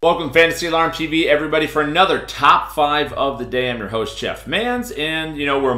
Welcome to Fantasy Alarm TV, everybody, for another top 5 of the day. I'm your host, Jeff Mans, and we're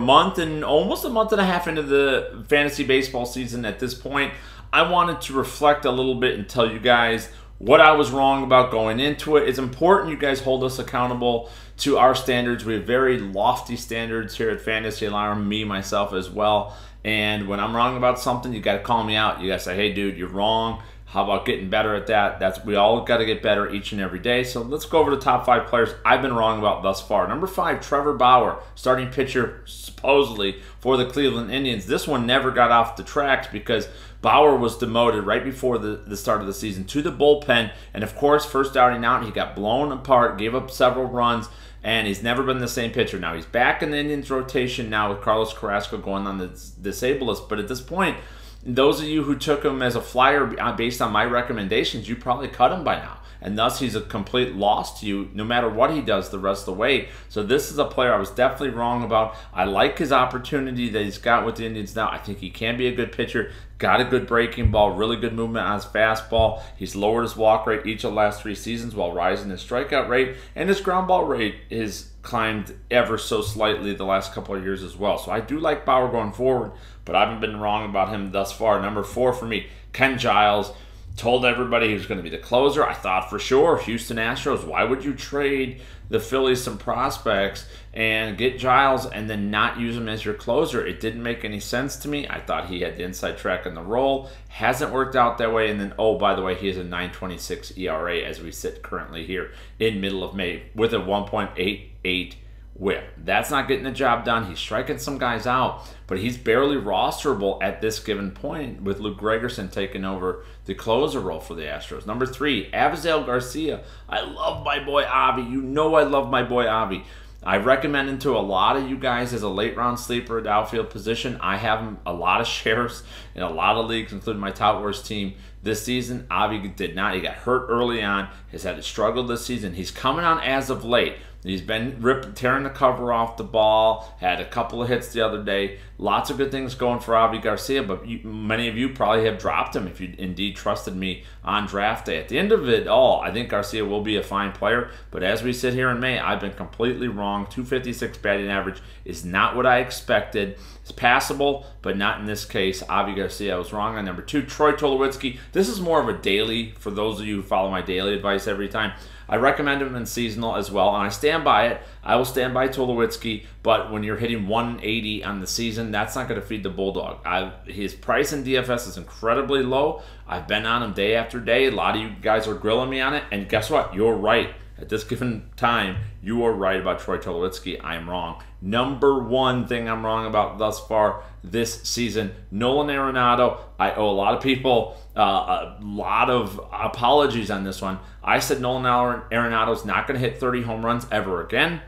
almost a month and a half into the fantasy baseball season at this point. I wanted to reflect a little bit and tell you guys what I was wrong about going into it. It's important you guys hold us accountable to our standards. We have very lofty standards here at Fantasy Alarm, me, myself as well. And when I'm wrong about something, you got to call me out. You got to say, hey, dude, you're wrong. How about getting better at that? We all got to get better each and every day. So let's go over the top 5 players I've been wrong about thus far. Number 5, Trevor Bauer, starting pitcher supposedly for the Cleveland Indians. This one never got off the tracks because Bauer was demoted right before the start of the season to the bullpen. And of course, first outing out, he got blown apart, gave up several runs, and he's never been the same pitcher. Now he's back in the Indians rotation now with Carlos Carrasco going on the disabled list. But at this point, those of you who took him as a flyer based on my recommendations, you probably cut him by now. And thus, he's a complete loss to you no matter what he does the rest of the way. So this is a player I was definitely wrong about. I like his opportunity that he's got with the Indians now. I think he can be a good pitcher. Got a good breaking ball, really good movement on his fastball. He's lowered his walk rate each of the last 3 seasons while rising his strikeout rate. And his ground ball rate is climbed ever so slightly the last couple of years as well. So I do like Bauer going forward, but I haven't been wrong about him thus far. Number 4 for me, Ken Giles. Told everybody he was going to be the closer. I thought for sure, Houston Astros, why would you trade the Phillies some prospects and get Giles and then not use him as your closer? It didn't make any sense to me. I thought he had the inside track in the role. Hasn't worked out that way. And then, oh, by the way, he has a 9.26 ERA as we sit currently here in middle of May with a 1.88 whip. That's not getting the job done. He's striking some guys out, but he's barely rosterable at this given point with Luke Gregerson taking over the closer role for the Astros. Number 3, Avasail Garcia. I love my boy Avi. You know I love my boy Avi. I recommend him to a lot of you guys as a late round sleeper at the outfield position. I have him a lot of shares in a lot of leagues, including my Tout Wars team this season. Avi did not. He got hurt early on. Has had to struggle this season. He's coming on as of late. He's been tearing the cover off the ball, had a couple of hits the other day. Lots of good things going for Avi Garcia, but many of you probably have dropped him if you indeed trusted me on draft day. At the end of it all, I think Garcia will be a fine player, but as we sit here in May, I've been completely wrong. 256 batting average is not what I expected. It's passable, but not in this case. Avi Garcia, I was wrong on number 2. Troy Tulowitzki. This is more of a daily for those of you who follow my daily advice every time. I recommend him in seasonal as well, and I stand by it. I will stand by Tulowitzki, but when you're hitting 180 on the season, that's not going to feed the Bulldog. His price in DFS is incredibly low. I've been on him day after day. A lot of you guys are grilling me on it, and guess what? You're right. At this given time, you are right about Troy Tulowitzki. I'm wrong. Number 1 thing I'm wrong about thus far this season, Nolan Arenado. I owe a lot of people a lot of apologies on this one. I said Nolan Arenado's not going to hit 30 home runs ever again.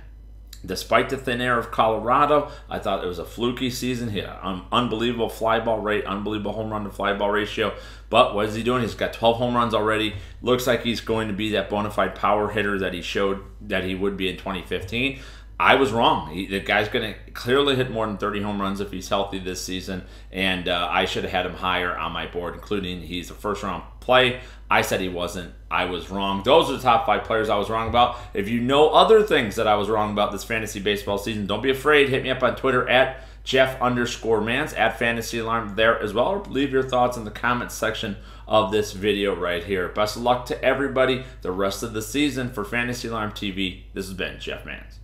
Despite the thin air of Colorado, I thought it was a fluky season. He had an unbelievable fly ball rate, unbelievable home run to fly ball ratio. But what is he doing? He's got 12 home runs already. Looks like he's going to be that bona fide power hitter that he showed that he would be in 2015. I was wrong. The guy's going to clearly hit more than 30 home runs if he's healthy this season, and I should have had him higher on my board, including he's a first-round play. I said he wasn't. I was wrong. Those are the top 5 players I was wrong about. If you know other things that I was wrong about this fantasy baseball season, don't be afraid. Hit me up on Twitter at Jeff_Mans, at Fantasy Alarm there as well, or leave your thoughts in the comments section of this video right here. Best of luck to everybody the rest of the season for Fantasy Alarm TV. This has been Jeff Mans.